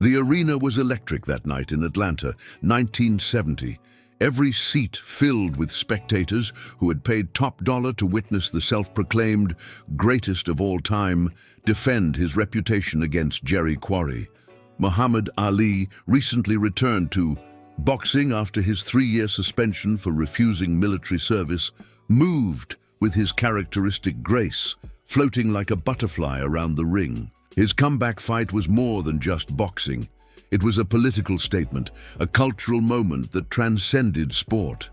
The arena was electric that night in Atlanta, 1970. Every seat filled with spectators who had paid top dollar to witness the self-proclaimed greatest of all time defend his reputation against Jerry Quarry. Muhammad Ali recently returned to boxing after his 3-year suspension for refusing military service, moved with his characteristic grace, floating like a butterfly around the ring. His comeback fight was more than just boxing. It was a political statement, a cultural moment that transcended sport.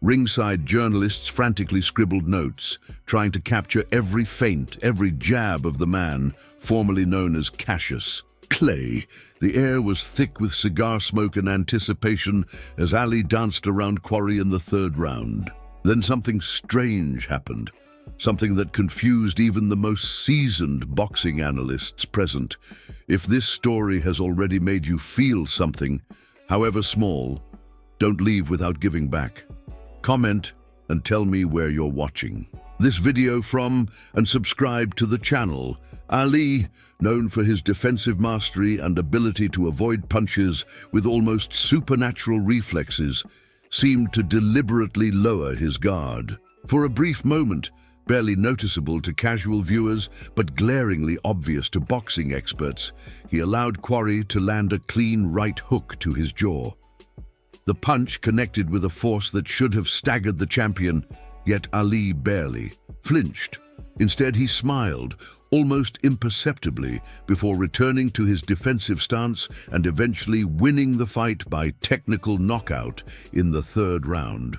Ringside journalists frantically scribbled notes, trying to capture every feint, every jab of the man, formerly known as Cassius Clay. The air was thick with cigar smoke and anticipation as Ali danced around Quarry in the 3rd round. Then something strange happened. Something that confused even the most seasoned boxing analysts present. If this story has already made you feel something, however small, don't leave without giving back. Comment and tell me where you're watching this video from and subscribe to the channel. Ali, known for his defensive mastery and ability to avoid punches with almost supernatural reflexes, seemed to deliberately lower his guard. For a brief moment, barely noticeable to casual viewers, but glaringly obvious to boxing experts, he allowed Quarry to land a clean right hook to his jaw. The punch connected with a force that should have staggered the champion, yet Ali barely flinched. Instead, he smiled, almost imperceptibly, before returning to his defensive stance and eventually winning the fight by technical knockout in the 3rd round.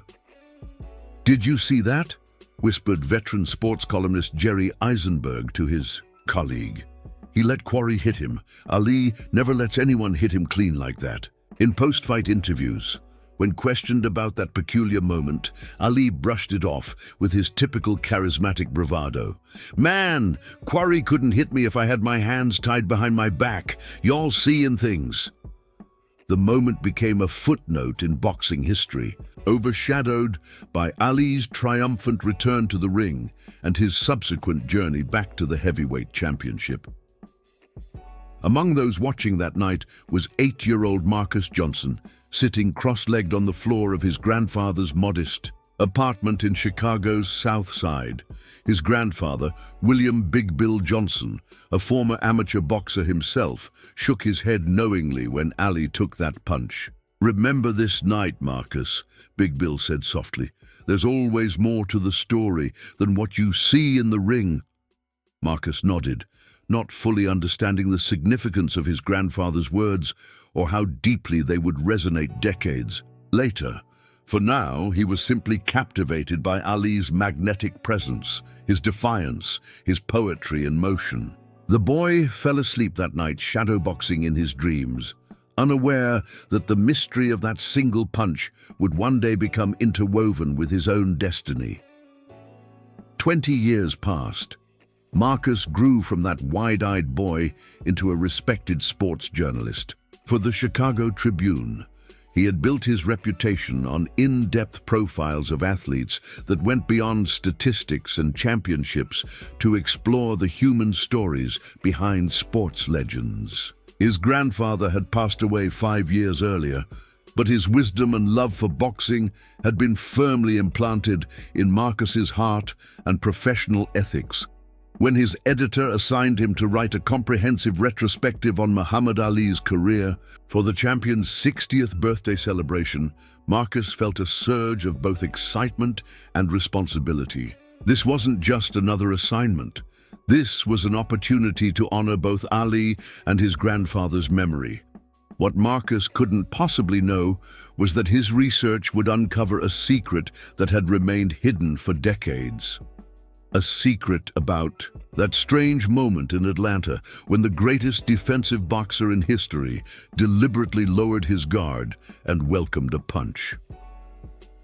"Did you see that?" whispered veteran sports columnist Jerry Eisenberg to his colleague. "He let Quarry hit him. Ali never lets anyone hit him clean like that." In post-fight interviews, when questioned about that peculiar moment, Ali brushed it off with his typical charismatic bravado. "Man, Quarry couldn't hit me if I had my hands tied behind my back. Y'all seeing things." The moment became a footnote in boxing history, overshadowed by Ali's triumphant return to the ring and his subsequent journey back to the heavyweight championship. Among those watching that night was 8-year-old Marcus Johnson, sitting cross-legged on the floor of his grandfather's modest apartment in Chicago's South Side. His grandfather, William Big Bill Johnson, a former amateur boxer himself, shook his head knowingly when Ali took that punch. "Remember this night, Marcus," Big Bill said softly. "There's always more to the story than what you see in the ring." Marcus nodded, not fully understanding the significance of his grandfather's words or how deeply they would resonate decades later. For now, he was simply captivated by Ali's magnetic presence, his defiance, his poetry in motion. The boy fell asleep that night shadowboxing in his dreams, unaware that the mystery of that single punch would one day become interwoven with his own destiny. 20 years passed. Marcus grew from that wide-eyed boy into a respected sports journalist. For the Chicago Tribune, he had built his reputation on in-depth profiles of athletes that went beyond statistics and championships to explore the human stories behind sports legends. His grandfather had passed away 5 years earlier, but his wisdom and love for boxing had been firmly implanted in Marcus's heart and professional ethics. When his editor assigned him to write a comprehensive retrospective on Muhammad Ali's career for the champion's 60th birthday celebration, Marcus felt a surge of both excitement and responsibility. This wasn't just another assignment. This was an opportunity to honor both Ali and his grandfather's memory. What Marcus couldn't possibly know was that his research would uncover a secret that had remained hidden for decades. A secret about that strange moment in Atlanta when the greatest defensive boxer in history deliberately lowered his guard and welcomed a punch.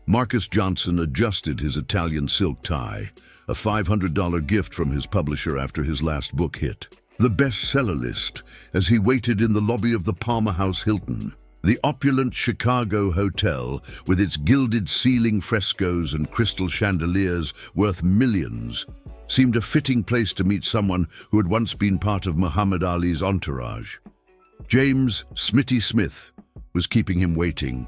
Marcus Johnson adjusted his Italian silk tie, a $500 gift from his publisher after his last book hit the bestseller list, as he waited in the lobby of the Palmer House Hilton. The opulent Chicago hotel, with its gilded ceiling frescoes and crystal chandeliers worth millions, seemed a fitting place to meet someone who had once been part of Muhammad Ali's entourage. James "Smitty" Smith was keeping him waiting.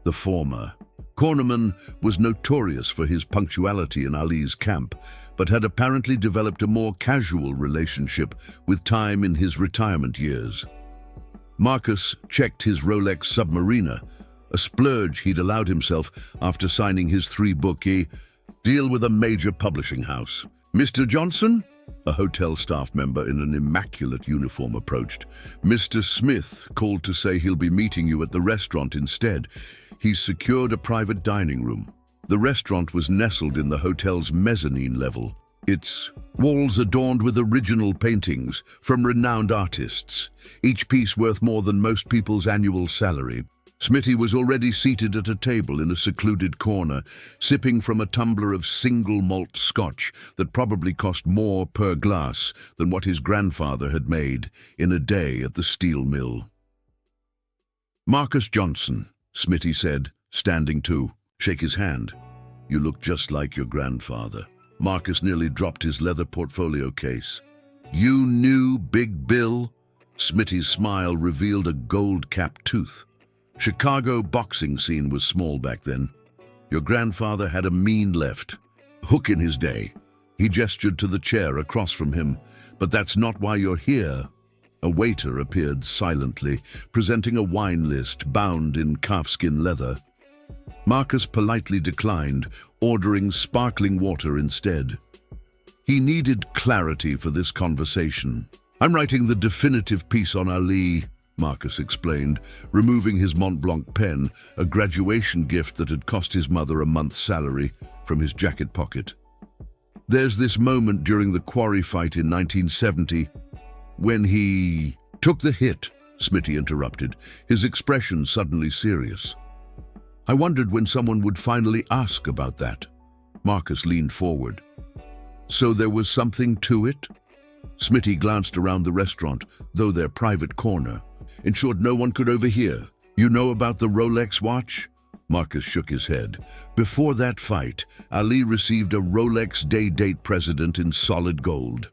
The former. Cornerman was notorious for his punctuality in Ali's camp, but had apparently developed a more casual relationship with time in his retirement years. Marcus checked his Rolex Submariner, a splurge he'd allowed himself after signing his 3-book deal with a major publishing house. "Mr. Johnson?" A hotel staff member in an immaculate uniform approached. "Mr. Smith called to say he'll be meeting you at the restaurant instead. He's secured a private dining room." The restaurant was nestled in the hotel's mezzanine level, its walls adorned with original paintings from renowned artists, each piece worth more than most people's annual salary. Smitty was already seated at a table in a secluded corner, sipping from a tumbler of single malt scotch that probably cost more per glass than what his grandfather had made in a day at the steel mill. "Marcus Johnson," Smitty said, standing to shake his hand. "You look just like your grandfather." Marcus nearly dropped his leather portfolio case. "You knew Big Bill?" Smitty's smile revealed a gold-capped tooth. Chicago boxing scene was small back then. Your grandfather had a mean left hook in his day. He gestured to the chair across from him. "But that's not why you're here." A waiter appeared silently, presenting a wine list bound in calfskin leather. Marcus politely declined, ordering sparkling water instead. He needed clarity for this conversation. "I'm writing the definitive piece on Ali," Marcus explained, removing his Mont Blanc pen, a graduation gift that had cost his mother a month's salary, from his jacket pocket. "There's this moment during the Quarry fight in 1970 when he took the hit," Smitty interrupted, his expression suddenly serious. "I wondered when someone would finally ask about that." Marcus leaned forward. "So there was something to it?" Smitty glanced around the restaurant, though their private corner ensured no one could overhear. "You know about the Rolex watch?" Marcus shook his head. "Before that fight, Ali received a Rolex day-date present in solid gold.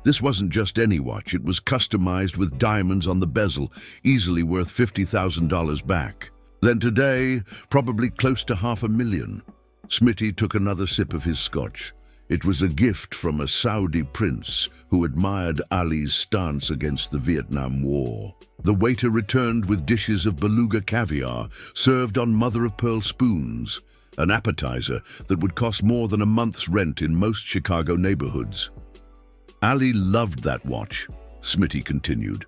This wasn't just any watch, it was customized with diamonds on the bezel, easily worth $50,000 back. Then today, probably close to $500,000. Smitty took another sip of his scotch. It was a gift from a Saudi prince who admired Ali's stance against the Vietnam War. The waiter returned with dishes of beluga caviar, served on mother-of-pearl spoons, an appetizer that would cost more than a month's rent in most Chicago neighborhoods. "Ali loved that watch," Smitty continued.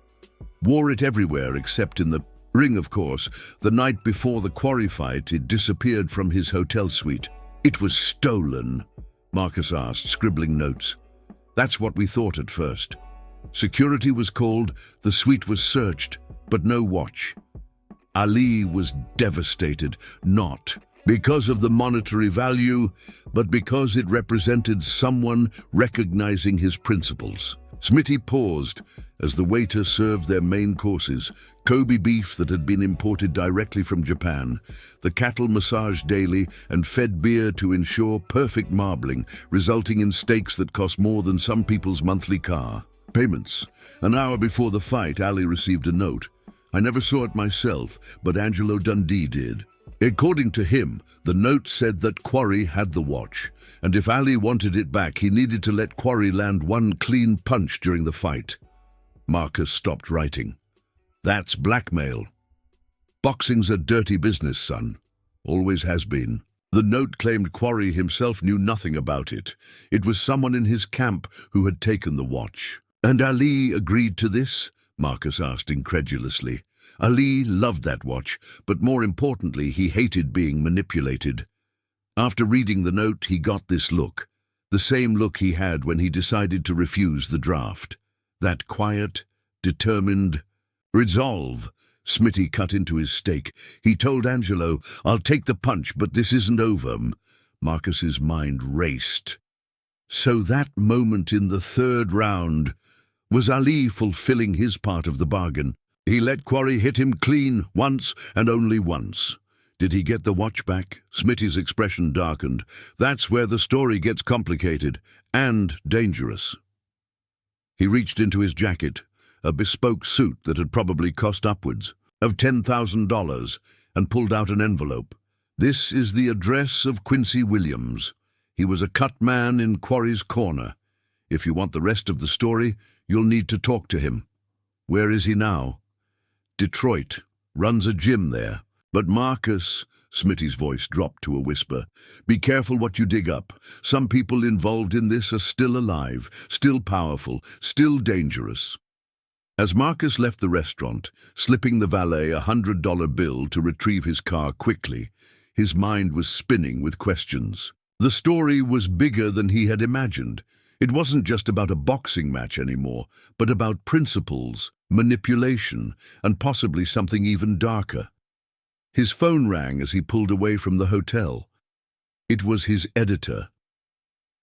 "Wore it everywhere except in the ring, of course. The night before the Quarry fight, it disappeared from his hotel suite." "It was stolen?" Marcus asked, scribbling notes. "That's what we thought at first. Security was called, the suite was searched, but no watch." Ali was devastated, not because of the monetary value, but because it represented someone recognizing his principles. Smitty paused as the waiter served their main courses, Kobe beef that had been imported directly from Japan, the cattle massaged daily and fed beer to ensure perfect marbling, resulting in steaks that cost more than some people's monthly car. Payments. An hour before the fight, Ali received a note. "I never saw it myself, but Angelo Dundee did." According to him, the note said that Quarry had the watch, and if Ali wanted it back, he needed to let Quarry land one clean punch during the fight. Marcus stopped writing. "That's blackmail. Boxing's a dirty business, son. Always has been." The note claimed Quarry himself knew nothing about it. It was someone in his camp who had taken the watch. "And Ali agreed to this?" Marcus asked incredulously. Ali loved that watch, but more importantly, he hated being manipulated. After reading the note, he got this look, the same look he had when he decided to refuse the draft. That quiet, determined resolve. Smitty cut into his steak. He told Angelo, "I'll take the punch, but this isn't over." Marcus's mind raced. So that moment in the third round, was Ali fulfilling his part of the bargain? He let Quarry hit him clean once and only once. Did he get the watch back? Smitty's expression darkened. That's where the story gets complicated and dangerous. He reached into his jacket, a bespoke suit that had probably cost upwards of $10,000, and pulled out an envelope. "This is the address of Quincy Williams. He was a cut man in Quarry's Corner. If you want the rest of the story, you'll need to talk to him. Where is he now?" "Detroit. Runs a gym there. But Marcus," Smitty's voice dropped to a whisper, "be careful what you dig up. Some people involved in this are still alive, still powerful, still dangerous." As Marcus left the restaurant, slipping the valet a $100 bill to retrieve his car quickly, his mind was spinning with questions. The story was bigger than he had imagined. It wasn't just about a boxing match anymore, but about principles, manipulation, and possibly something even darker. His phone rang as he pulled away from the hotel. It was his editor.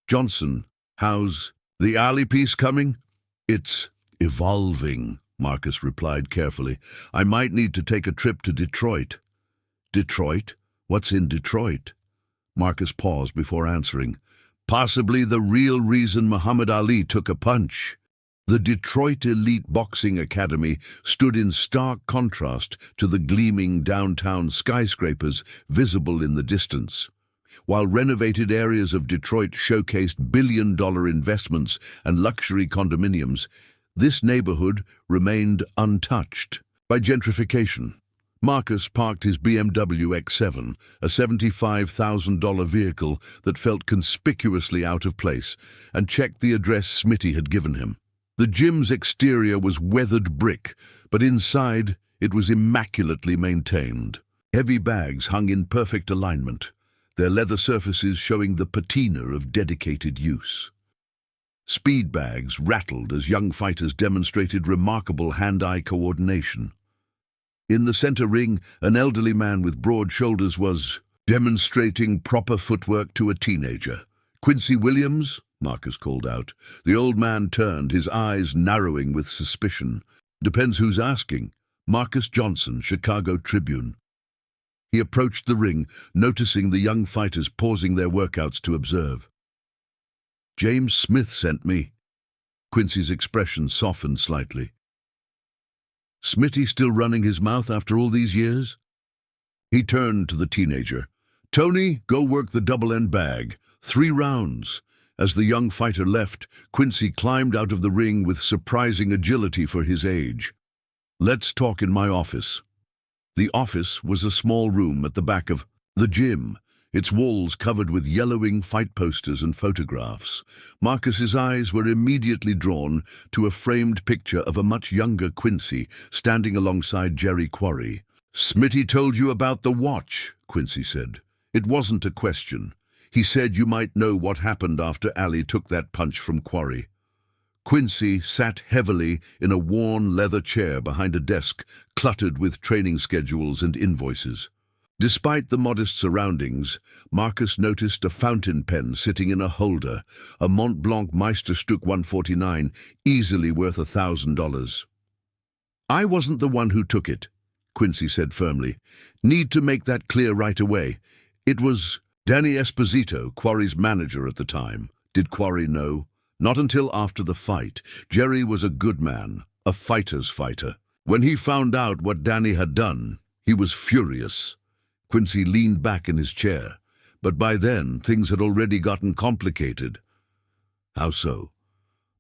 "Johnson, how's the Ali piece coming?" "It's evolving," Marcus replied carefully. "I might need to take a trip to Detroit." "Detroit? What's in Detroit?" Marcus paused before answering. "Possibly the real reason Muhammad Ali took a punch." The Detroit Elite Boxing Academy stood in stark contrast to the gleaming downtown skyscrapers visible in the distance. While renovated areas of Detroit showcased billion-dollar investments and luxury condominiums, this neighborhood remained untouched by gentrification. Marcus parked his BMW X7, a $75,000 vehicle that felt conspicuously out of place, and checked the address Smitty had given him. The gym's exterior was weathered brick, but inside it was immaculately maintained. Heavy bags hung in perfect alignment, their leather surfaces showing the patina of dedicated use. Speed bags rattled as young fighters demonstrated remarkable hand-eye coordination. In the center ring, an elderly man with broad shoulders was demonstrating proper footwork to a teenager. "Quincy Williams?" Marcus called out. The old man turned, his eyes narrowing with suspicion. "Depends who's asking. Marcus Johnson, Chicago Tribune." He approached the ring, noticing the young fighters pausing their workouts to observe. "James Smith sent me." Quincy's expression softened slightly. "Smitty still running his mouth after all these years?" He turned to the teenager. "Tony, go work the double-end bag. 3 rounds." As the young fighter left, Quincy climbed out of the ring with surprising agility for his age. "Let's talk in my office." The office was a small room at the back of the gym, its walls covered with yellowing fight posters and photographs. Marcus's eyes were immediately drawn to a framed picture of a much younger Quincy standing alongside Jerry Quarry. "Smitty told you about the watch," Quincy said. "It wasn't a question. He said you might know what happened after Ali took that punch from Quarry." Quincy sat heavily in a worn leather chair behind a desk cluttered with training schedules and invoices. Despite the modest surroundings, Marcus noticed a fountain pen sitting in a holder, a Mont Blanc Meisterstück 149, easily worth $1,000. "I wasn't the one who took it," Quincy said firmly. "Need to make that clear right away. It was Danny Esposito, Quarry's manager at the time. Did Quarry know? Not until after the fight. Jerry was a good man, a fighter's fighter. When he found out what Danny had done, he was furious." Quincy leaned back in his chair, but by then things had already gotten complicated. "How so?"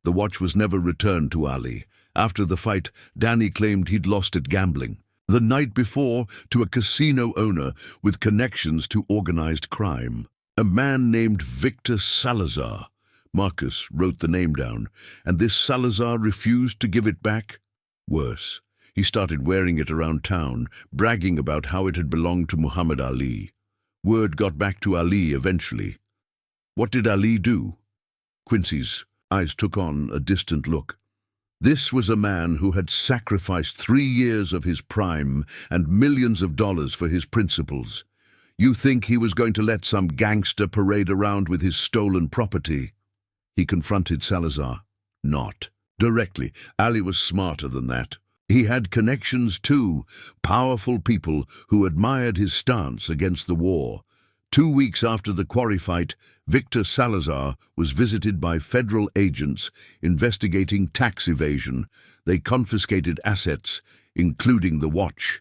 "The watch was never returned to Ali. After the fight, Danny claimed he'd lost it gambling. The night before, to a casino owner with connections to organized crime. A man named Victor Salazar." Marcus wrote the name down. "And this Salazar refused to give it back? Worse. He started wearing it around town, bragging about how it had belonged to Muhammad Ali. Word got back to Ali eventually. What did Ali do?" Quincy's eyes took on a distant look. This was a man who had sacrificed 3 years of his prime and millions of dollars for his principles. You think he was going to let some gangster parade around with his stolen property? He confronted Salazar. Not directly. Ali was smarter than that. He had connections too, powerful people who admired his stance against the war. 2 weeks after the quarry fight, Victor Salazar was visited by federal agents investigating tax evasion. They confiscated assets, including the watch.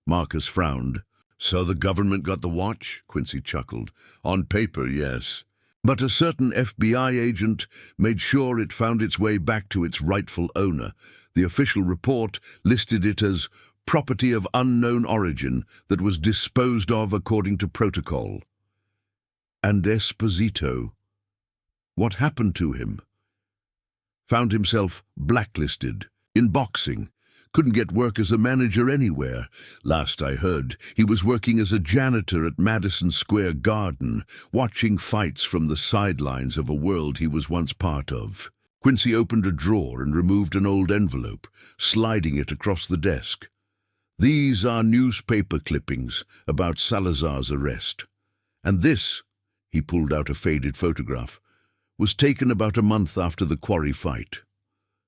Marcus frowned. So the government got the watch? Quincy chuckled. On paper, yes. But a certain FBI agent made sure it found its way back to its rightful owner. The official report listed it as property of unknown origin that was disposed of according to protocol. And Esposito? What happened to him? Found himself blacklisted, in boxing. Couldn't get work as a manager anywhere. Last I heard, he was working as a janitor at Madison Square Garden, watching fights from the sidelines of a world he was once part of. Quincy opened a drawer and removed an old envelope, sliding it across the desk. These are newspaper clippings about Salazar's arrest. And this, he pulled out a faded photograph, was taken about a month after the quarry fight.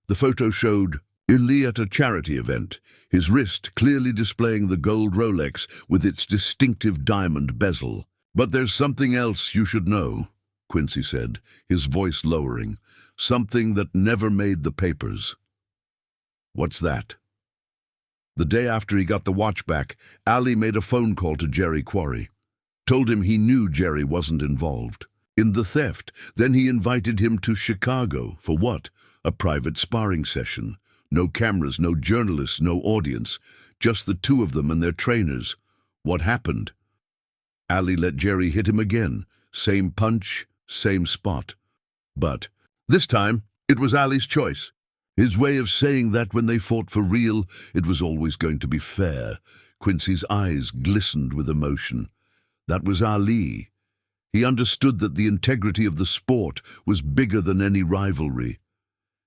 The photo showed Ili at a charity event, his wrist clearly displaying the gold Rolex with its distinctive diamond bezel. But there's something else you should know, Quincy said, his voice lowering. Something that never made the papers. What's that? The day after he got the watch back, Ali made a phone call to Jerry Quarry. Told him he knew Jerry wasn't involved in the theft. Then he invited him to Chicago. For what? A private sparring session. No cameras, no journalists, no audience. Just the two of them and their trainers. What happened? Ali let Jerry hit him again. Same punch, same spot. But this time, it was Ali's choice. His way of saying that when they fought for real, it was always going to be fair. Quincy's eyes glistened with emotion. That was Ali. He understood that the integrity of the sport was bigger than any rivalry.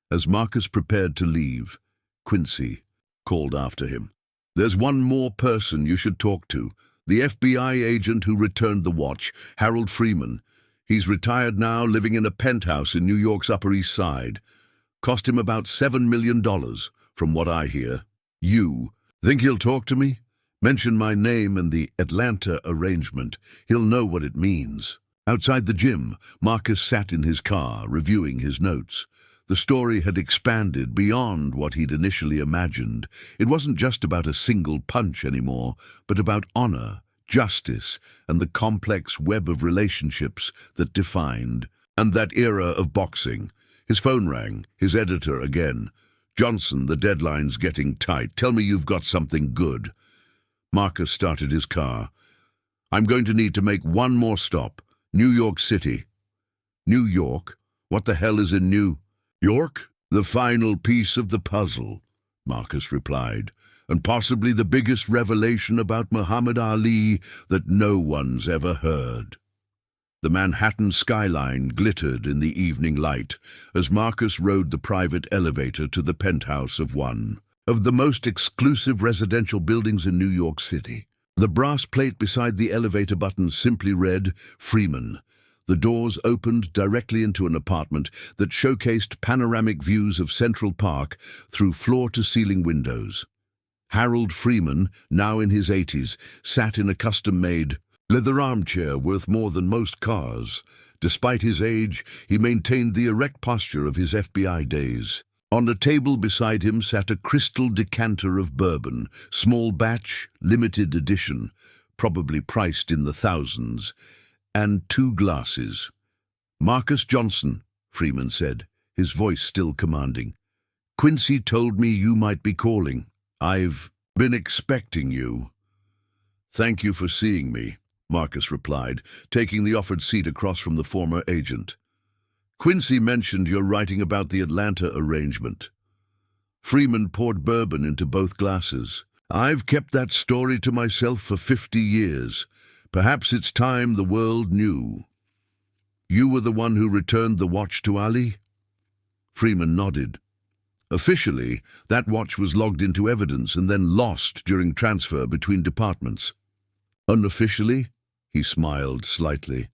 As Marcus prepared to leave, Quincy called after him. There's one more person you should talk to. The FBI agent who returned the watch, Harold Freeman. He's retired now, living in a penthouse in New York's Upper East Side. Cost him about $7 million, from what I hear. You think he'll talk to me? Mention my name and the Atlanta arrangement. He'll know what it means. Outside the gym, Marcus sat in his car, reviewing his notes. The story had expanded beyond what he'd initially imagined. It wasn't just about a single punch anymore, but about honor, justice, and the complex web of relationships that defined and that era of boxing. His phone rang, his editor again. Johnson, the deadline's getting tight. Tell me you've got something good. Marcus started his car. I'm going to need to make one more stop. New York City. New York? What the hell is in New York? The final piece of the puzzle, Marcus replied, and possibly the biggest revelation about Muhammad Ali that no one's ever heard. The Manhattan skyline glittered in the evening light as Marcus rode the private elevator to the penthouse of one of the most exclusive residential buildings in New York City. The brass plate beside the elevator button simply read, Freeman. The doors opened directly into an apartment that showcased panoramic views of Central Park through floor-to-ceiling windows. Harold Freeman, now in his 80s, sat in a custom-made leather armchair worth more than most cars. Despite his age, he maintained the erect posture of his FBI days. On a table beside him sat a crystal decanter of bourbon, small batch, limited edition, probably priced in the thousands, and 2 glasses. Marcus Johnson, Freeman said, his voice still commanding. Quincy told me you might be calling. I've been expecting you. Thank you for seeing me, Marcus replied, taking the offered seat across from the former agent. Quincy mentioned you're writing about the Atlanta arrangement. Freeman poured bourbon into both glasses. I've kept that story to myself for 50 years. Perhaps it's time the world knew. You were the one who returned the watch to Ali? Freeman nodded. Officially, that watch was logged into evidence and then lost during transfer between departments. Unofficially, he smiled slightly.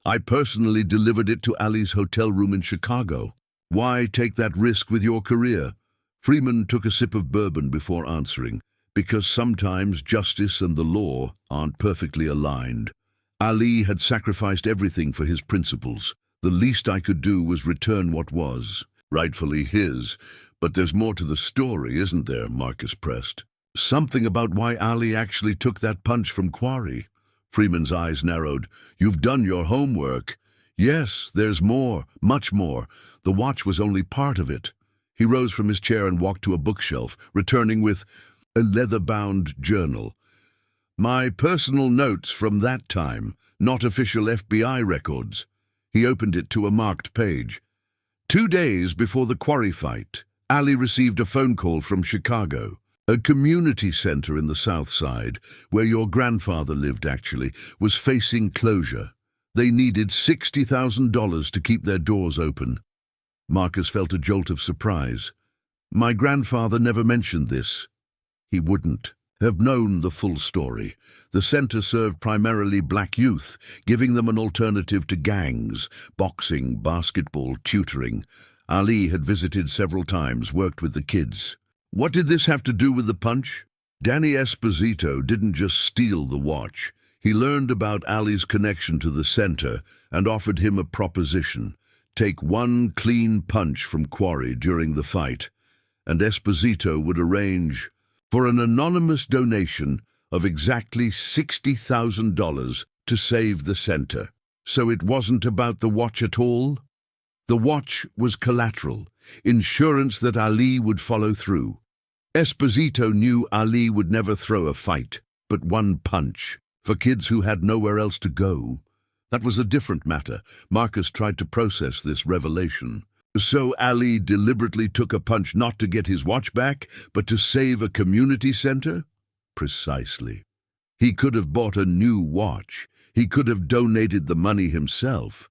I personally delivered it to Ali's hotel room in Chicago. Why take that risk with your career? Freeman took a sip of bourbon before answering. Because sometimes justice and the law aren't perfectly aligned. Ali had sacrificed everything for his principles. The least I could do was return what was rightfully his. But there's more to the story, isn't there? Marcus pressed. Something about why Ali actually took that punch from Quarry. Freeman's eyes narrowed. You've done your homework. Yes, there's more, much more. The watch was only part of it. He rose from his chair and walked to a bookshelf, returning with a leather-bound journal. My personal notes from that time, not official FBI records. He opened it to a marked page. 2 days before the Quarry fight, Ali received a phone call from Chicago. A community center in the South Side, where your grandfather lived actually, was facing closure. They needed $60,000 to keep their doors open. Marcus felt a jolt of surprise. My grandfather never mentioned this. He wouldn't have known the full story. The center served primarily black youth, giving them an alternative to gangs, boxing, basketball, tutoring. Ali had visited several times, worked with the kids. What did this have to do with the punch? Danny Esposito didn't just steal the watch. He learned about Ali's connection to the center and offered him a proposition. Take one clean punch from Quarry during the fight, and Esposito would arrange for an anonymous donation of exactly $60,000 to save the center. So it wasn't about the watch at all? The watch was collateral, insurance that Ali would follow through. Esposito knew Ali would never throw a fight, but one punch. For kids who had nowhere else to go, that was a different matter. Marcus tried to process this revelation. So Ali deliberately took a punch not to get his watch back, but to save a community center? Precisely. He could have bought a new watch. He could have donated the money himself.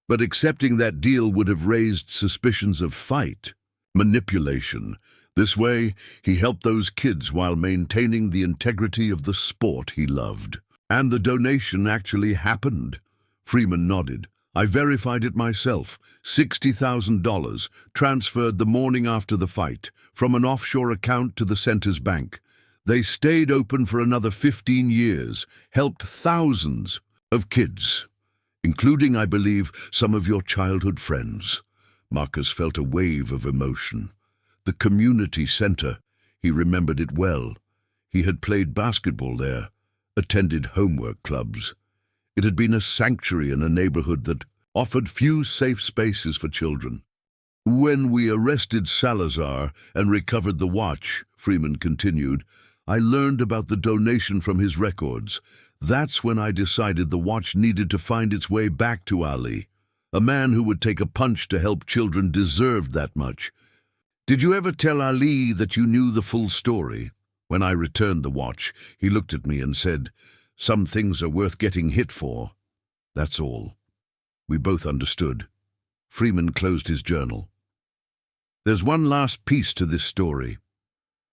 But accepting that deal would have raised suspicions of fight, manipulation. This way, he helped those kids while maintaining the integrity of the sport he loved. And the donation actually happened. Freeman nodded. I verified it myself. $60,000 transferred the morning after the fight from an offshore account to the center's bank. They stayed open for another 15 years, helped thousands of kids, including, I believe, some of your childhood friends. Marcus felt a wave of emotion. The community center, he remembered it well. He had played basketball there, attended homework clubs. It had been a sanctuary in a neighborhood that offered few safe spaces for children. When we arrested Salazar and recovered the watch, Freeman continued, I learned about the donation from his records. That's when I decided the watch needed to find its way back to Ali. A man who would take a punch to help children deserved that much. Did you ever tell Ali that you knew the full story? When I returned the watch, he looked at me and said, some things are worth getting hit for. That's all. We both understood. Freeman closed his journal. There's one last piece to this story.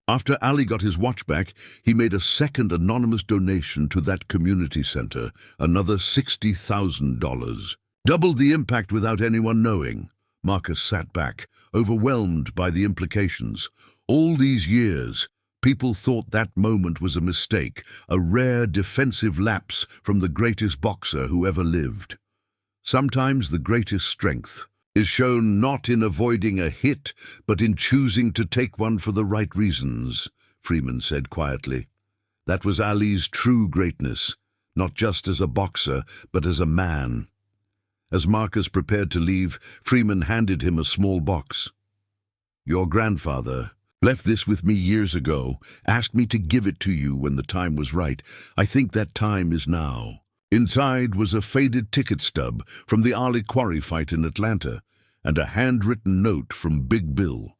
After Ali got his watch back, he made a second anonymous donation to that community center, another $60,000. Doubled the impact without anyone knowing. Marcus sat back, overwhelmed by the implications. All these years, people thought that moment was a mistake, a rare defensive lapse from the greatest boxer who ever lived. Sometimes the greatest strength is shown not in avoiding a hit, but in choosing to take one for the right reasons, Freeman said quietly. That was Ali's true greatness, not just as a boxer, but as a man. As Marcus prepared to leave, Freeman handed him a small box. Your grandfather left this with me years ago, asked me to give it to you when the time was right. I think that time is now. Inside was a faded ticket stub from the Ali Quarry fight in Atlanta and a handwritten note from Big Bill.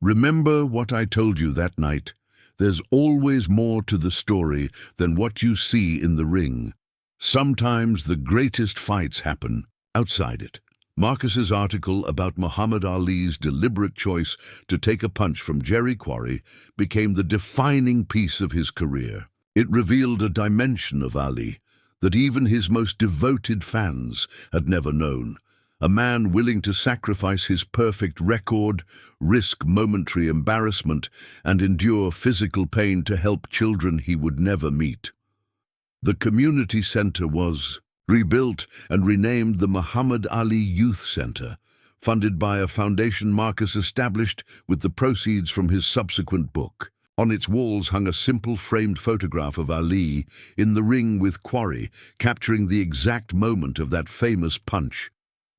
Remember what I told you that night? There's always more to the story than what you see in the ring. Sometimes the greatest fights happen outside it. Marcus's article about Muhammad Ali's deliberate choice to take a punch from Jerry Quarry became the defining piece of his career. It revealed a dimension of Ali that even his most devoted fans had never known. A man willing to sacrifice his perfect record, risk momentary embarrassment, and endure physical pain to help children he would never meet. The community center was rebuilt and renamed the Muhammad Ali Youth Center, funded by a foundation Marcus established with the proceeds from his subsequent book. On its walls hung a simple framed photograph of Ali in the ring with Quarry, capturing the exact moment of that famous punch.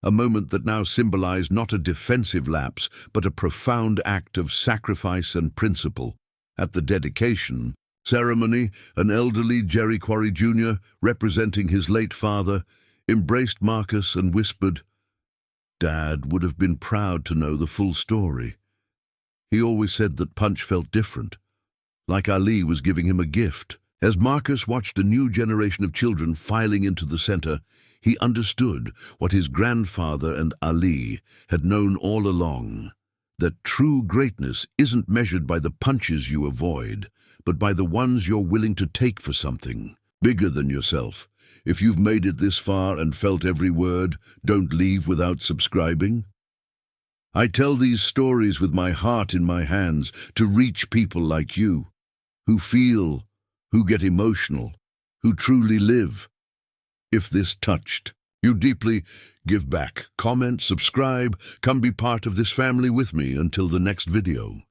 A moment that now symbolized not a defensive lapse, but a profound act of sacrifice and principle. At the dedication ceremony, an elderly Jerry Quarry Jr., representing his late father, embraced Marcus and whispered, "Dad would have been proud to know the full story. He always said that Punch felt different, like Ali was giving him a gift." As Marcus watched a new generation of children filing into the center, he understood what his grandfather and Ali had known all along, that true greatness isn't measured by the punches you avoid, but by the ones you're willing to take for something bigger than yourself. If you've made it this far and felt every word, don't leave without subscribing. I tell these stories with my heart in my hands to reach people like you, who feel, who get emotional, who truly live. If this touched you deeply, give back, comment, subscribe, come be part of this family with me until the next video.